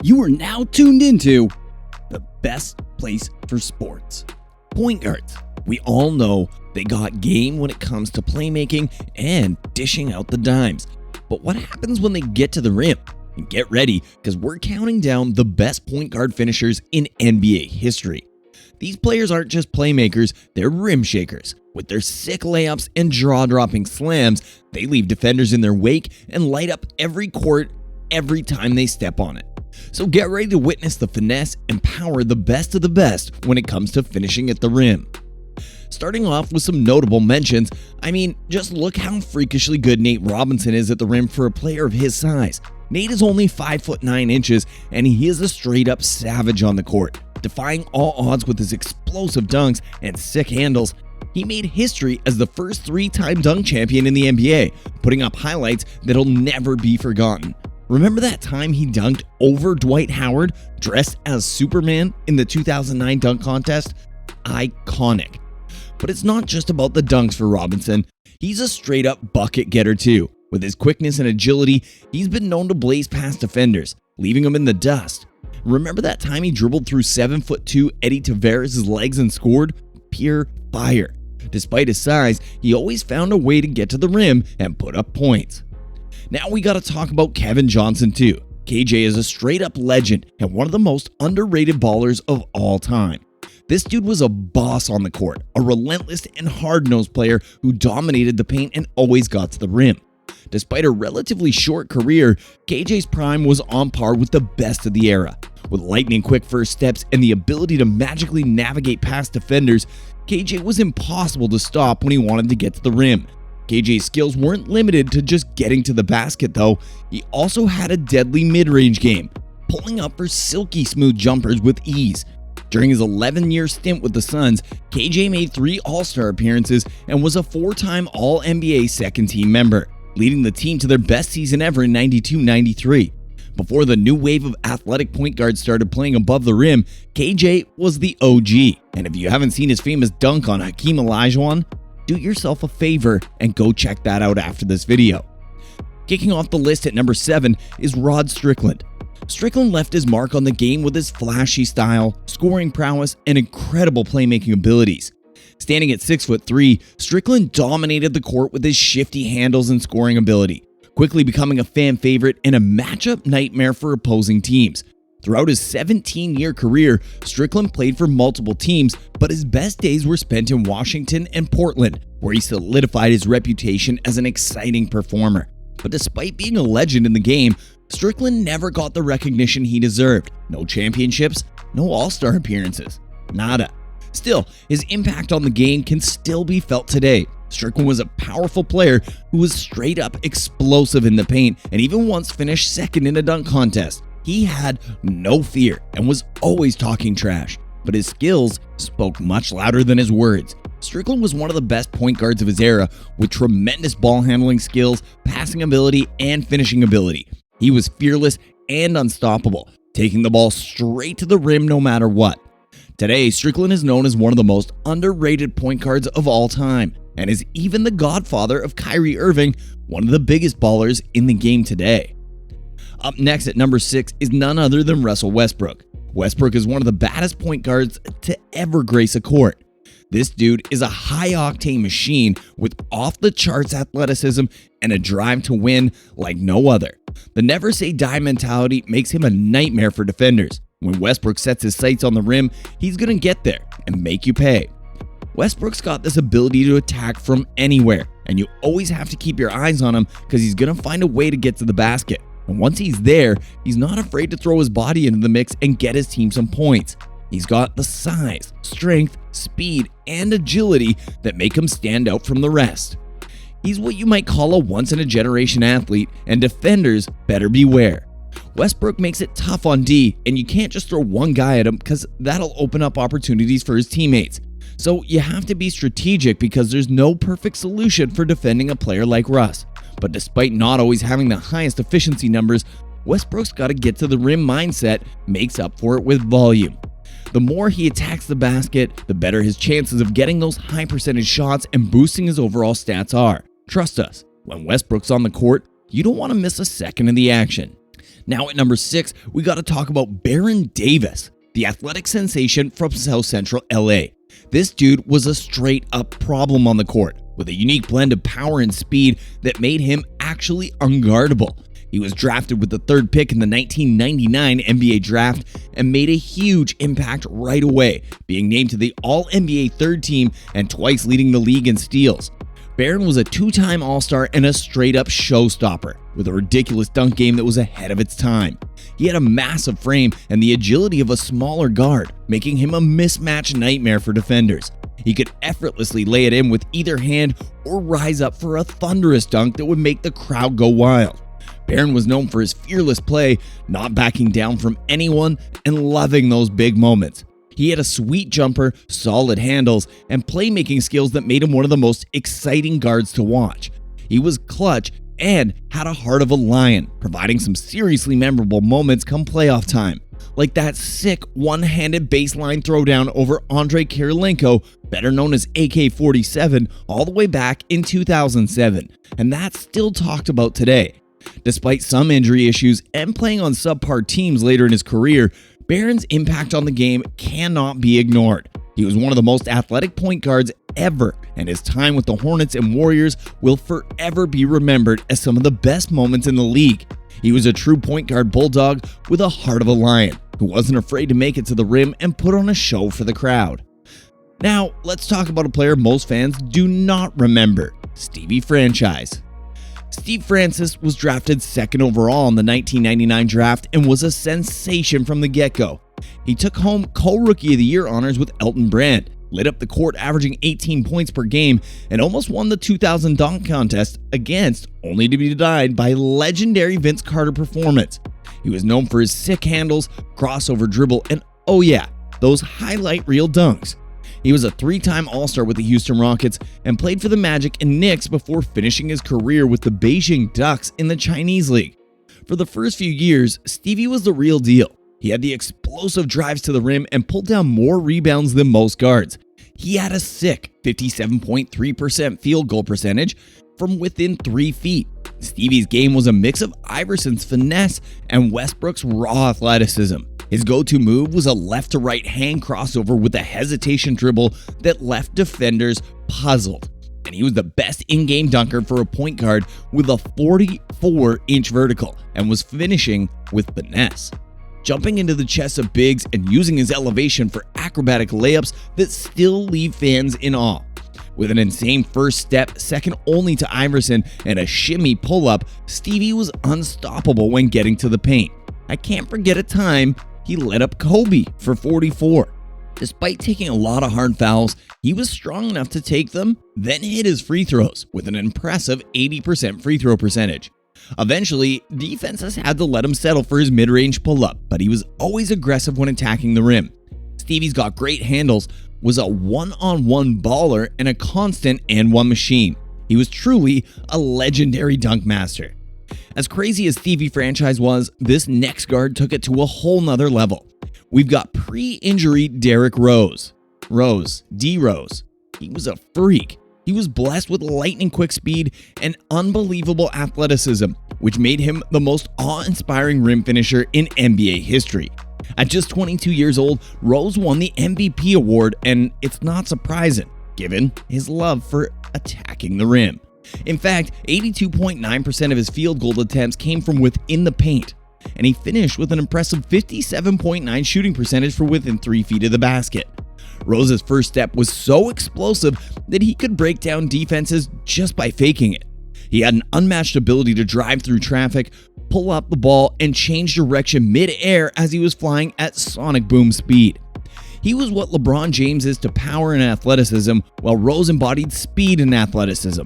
You are now tuned into the best place for sports. Point guards. We all know they got game when it comes to playmaking and dishing out the dimes. But what happens when they get to the rim? And get ready, because we're counting down the best point guard finishers in NBA history. These players aren't just playmakers, they're rim shakers. With their sick layups and jaw-dropping slams, they leave defenders in their wake and light up every court every time they step on it. So get ready to witness the finesse and power of the best when it comes to finishing at the rim. Starting off with some notable mentions, just look how freakishly good Nate Robinson is at the rim for a player of his size. Nate is only 5'9" and he is a straight up savage on the court. Defying all odds with his explosive dunks and sick handles, he made history as the first 3-time dunk champion in the NBA, putting up highlights that'll never be forgotten. Remember that time he dunked over Dwight Howard dressed as Superman in the 2009 dunk contest? Iconic. But it's not just about the dunks for Robinson. He's a straight up bucket getter too. With his quickness and agility, he's been known to blaze past defenders, leaving them in the dust. Remember that time he dribbled through 7'2" Eddie Tavares' legs and scored? Pure fire. Despite his size, he always found a way to get to the rim and put up points. Now we gotta talk about Kevin Johnson too. KJ is a straight up legend and one of the most underrated ballers of all time. This dude was a boss on the court, a relentless and hard-nosed player who dominated the paint and always got to the rim. Despite a relatively short career, KJ's prime was on par with the best of the era. With lightning-quick first steps and the ability to magically navigate past defenders, KJ was impossible to stop when he wanted to get to the rim. KJ's skills weren't limited to just getting to the basket though, he also had a deadly mid-range game, pulling up for silky smooth jumpers with ease. During his 11-year stint with the Suns, KJ made 3 All-Star appearances and was a 4-time All-NBA second-team member, leading the team to their best season ever in 92-93. Before the new wave of athletic point guards started playing above the rim, KJ was the OG. And if you haven't seen his famous dunk on Hakeem Olajuwon, do yourself a favor and go check that out after this video. Kicking off the list at number 7 is Rod Strickland. Strickland left his mark on the game with his flashy style, scoring prowess, and incredible playmaking abilities. Standing at 6'3", Strickland dominated the court with his shifty handles and scoring ability, quickly becoming a fan favorite and a matchup nightmare for opposing teams. Throughout his 17-year career, Strickland played for multiple teams, but his best days were spent in Washington and Portland, where he solidified his reputation as an exciting performer. But despite being a legend in the game, Strickland never got the recognition he deserved. No championships, no All-Star appearances, nada. Still, his impact on the game can still be felt today. Strickland was a powerful player who was straight up explosive in the paint and even once finished second in a dunk contest. He had no fear and was always talking trash, but his skills spoke much louder than his words. Strickland was one of the best point guards of his era with tremendous ball handling skills, passing ability, and finishing ability. He was fearless and unstoppable, taking the ball straight to the rim no matter what. Today, Strickland is known as one of the most underrated point guards of all time and is even the godfather of Kyrie Irving, one of the biggest ballers in the game today. Up next at number 6 is none other than Russell Westbrook. Westbrook is one of the baddest point guards to ever grace a court. This dude is a high-octane machine with off-the-charts athleticism and a drive to win like no other. The never-say-die mentality makes him a nightmare for defenders. When Westbrook sets his sights on the rim, he's going to get there and make you pay. Westbrook's got this ability to attack from anywhere, and you always have to keep your eyes on him because he's going to find a way to get to the basket. And once he's there, he's not afraid to throw his body into the mix and get his team some points. He's got the size, strength, speed, and agility that make him stand out from the rest. He's what you might call a once-in-a-generation athlete, and defenders better beware. Westbrook makes it tough on D, and you can't just throw one guy at him because that'll open up opportunities for his teammates. So you have to be strategic because there's no perfect solution for defending a player like Russ. But despite not always having the highest efficiency numbers, Westbrook's got to get to the rim mindset makes up for it with volume. The more he attacks the basket, the better his chances of getting those high percentage shots and boosting his overall stats are. Trust us, when Westbrook's on the court, you don't want to miss a second of the action. Now at number 6, we got to talk about Baron Davis, the athletic sensation from South Central LA. This dude was a straight up problem on the court, with a unique blend of power and speed that made him actually unguardable. He was drafted with the 3rd pick in the 1999 NBA draft and made a huge impact right away, being named to the All-NBA 3rd team and twice leading the league in steals. Baron was a 2-time All-Star and a straight-up showstopper, with a ridiculous dunk game that was ahead of its time. He had a massive frame and the agility of a smaller guard, making him a mismatch nightmare for defenders. He could effortlessly lay it in with either hand or rise up for a thunderous dunk that would make the crowd go wild. Baron was known for his fearless play, not backing down from anyone, and loving those big moments. He had a sweet jumper, solid handles, and playmaking skills that made him one of the most exciting guards to watch. He was clutch and had a heart of a lion, providing some seriously memorable moments come playoff time, like that sick one-handed baseline throwdown over Andrei Kirilenko, better known as AK-47, all the way back in 2007, and that's still talked about today. Despite some injury issues and playing on subpar teams later in his career, Baron's impact on the game cannot be ignored. He was one of the most athletic point guards ever, and his time with the Hornets and Warriors will forever be remembered as some of the best moments in the league. He was a true point guard bulldog with a heart of a lion, who wasn't afraid to make it to the rim and put on a show for the crowd. Now, let's talk about a player most fans do not remember, Stevie Franchise. Steve Francis was drafted 2nd overall in the 1999 draft and was a sensation from the get-go. He took home co-rookie of the year honors with Elton Brand, lit up the court averaging 18 points per game, and almost won the 2000 dunk contest against, only to be denied by legendary Vince Carter performance. He was known for his sick handles, crossover dribble, and oh yeah, those highlight reel dunks. He was a 3-time All-Star with the Houston Rockets and played for the Magic and Knicks before finishing his career with the Beijing Ducks in the Chinese League. For the first few years, Stevie was the real deal. He had the explosive drives to the rim and pulled down more rebounds than most guards. He had a sick 57.3% field goal percentage from within 3 feet. Stevie's game was a mix of Iverson's finesse and Westbrook's raw athleticism. His go-to move was a left-to-right hand crossover with a hesitation dribble that left defenders puzzled. And he was the best in-game dunker for a point guard with a 44-inch vertical and was finishing with finesse, jumping into the chest of bigs and using his elevation for acrobatic layups that still leave fans in awe. With an insane first step, second only to Iverson, and a shimmy pull-up, Stevie was unstoppable when getting to the paint. I can't forget a time he lit up Kobe for 44. Despite taking a lot of hard fouls, he was strong enough to take them, then hit his free throws with an impressive 80% free throw percentage. Eventually, defenses had to let him settle for his mid-range pull-up, but he was always aggressive when attacking the rim. Stevie's got great handles, was a one-on-one baller, and a constant and-one machine. He was truly a legendary dunk master. As crazy as Stevie Franchise was, this next guard took it to a whole nother level. We've got pre-injury Derrick Rose. D-Rose. He was a freak. He was blessed with lightning-quick speed and unbelievable athleticism, which made him the most awe-inspiring rim finisher in NBA history. At just 22 years old, Rose won the MVP award, and it's not surprising, given his love for attacking the rim. In fact, 82.9% of his field goal attempts came from within the paint, and he finished with an impressive 57.9% shooting percentage for within 3 feet of the basket. Rose's first step was so explosive that he could break down defenses just by faking it. He had an unmatched ability to drive through traffic, pull up the ball, and change direction mid-air as he was flying at sonic boom speed. He was what LeBron James is to power and athleticism, while Rose embodied speed and athleticism.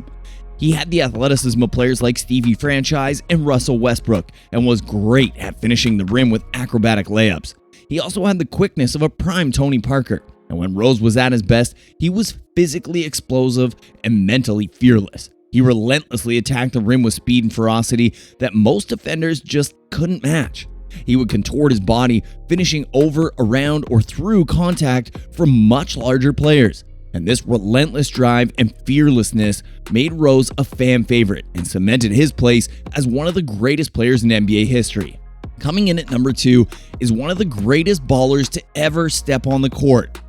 He had the athleticism of players like Stevie Franchise and Russell Westbrook, and was great at finishing the rim with acrobatic layups. He also had the quickness of a prime Tony Parker, and when Rose was at his best, he was physically explosive and mentally fearless. He relentlessly attacked the rim with speed and ferocity that most defenders just couldn't match. He would contort his body, finishing over, around, or through contact from much larger players. And this relentless drive and fearlessness made Rose a fan favorite and cemented his place as one of the greatest players in NBA history. Coming in at number 2 is one of the greatest ballers to ever step on the court.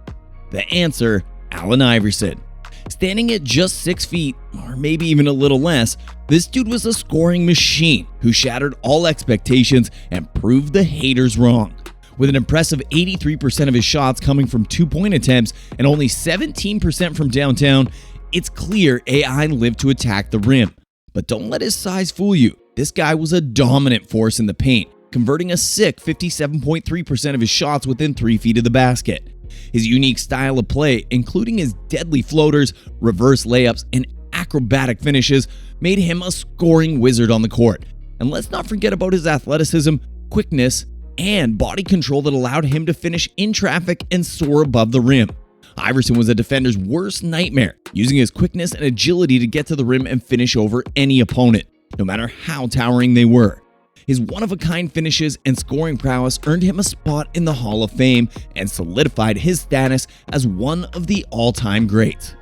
The answer, Allen Iverson. Standing at just 6 feet, or maybe even a little less, this dude was a scoring machine who shattered all expectations and proved the haters wrong. With an impressive 83% of his shots coming from 2-point attempts and only 17% from downtown, it's clear AI lived to attack the rim. But don't let his size fool you. This guy was a dominant force in the paint, converting a sick 57.3% of his shots within 3 feet of the basket. His unique style of play, including his deadly floaters, reverse layups, and acrobatic finishes, made him a scoring wizard on the court. And let's not forget about his athleticism, quickness, and body control that allowed him to finish in traffic and soar above the rim. Iverson was a defender's worst nightmare, using his quickness and agility to get to the rim and finish over any opponent, no matter how towering they were. His one-of-a-kind finishes and scoring prowess earned him a spot in the Hall of Fame and solidified his status as one of the all-time greats.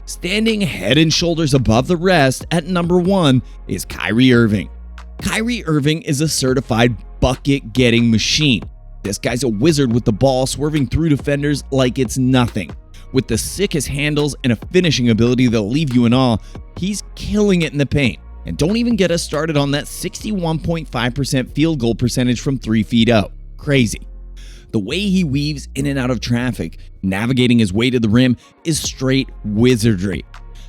Standing head and shoulders above the rest at number 1 is Kyrie Irving. Kyrie Irving is a certified bucket-getting machine. This guy's a wizard with the ball, swerving through defenders like it's nothing. With the sickest handles and a finishing ability that'll leave you in awe, he's killing it in the paint. And don't even get us started on that 61.5% field goal percentage from 3 feet out. Crazy. The way he weaves in and out of traffic, navigating his way to the rim, is straight wizardry.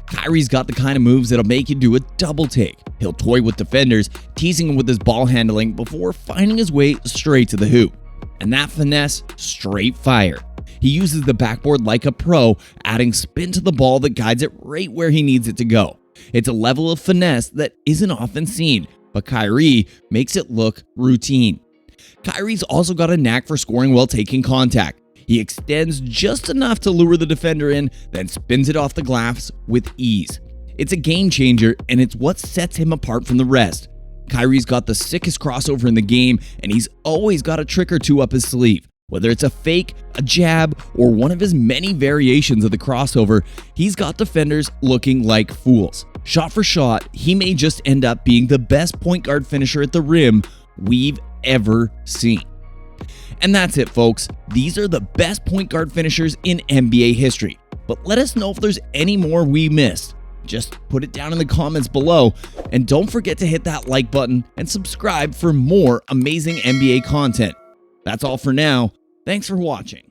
Kyrie's got the kind of moves that'll make you do a double take. He'll toy with defenders, teasing them with his ball handling before finding his way straight to the hoop. And that finesse, straight fire. He uses the backboard like a pro, adding spin to the ball that guides it right where he needs it to go. It's a level of finesse that isn't often seen, but Kyrie makes it look routine. Kyrie's also got a knack for scoring while taking contact. He extends just enough to lure the defender in, then spins it off the glass with ease. It's a game changer, and it's what sets him apart from the rest. Kyrie's got the sickest crossover in the game, and he's always got a trick or two up his sleeve. Whether it's a fake, a jab, or one of his many variations of the crossover, he's got defenders looking like fools. Shot for shot, he may just end up being the best point guard finisher at the rim we've ever seen. And that's it, folks. These are the best point guard finishers in NBA history. But let us know if there's any more we missed. Just put it down in the comments below. And don't forget to hit that like button and subscribe for more amazing NBA content. That's all for now. Thanks for watching.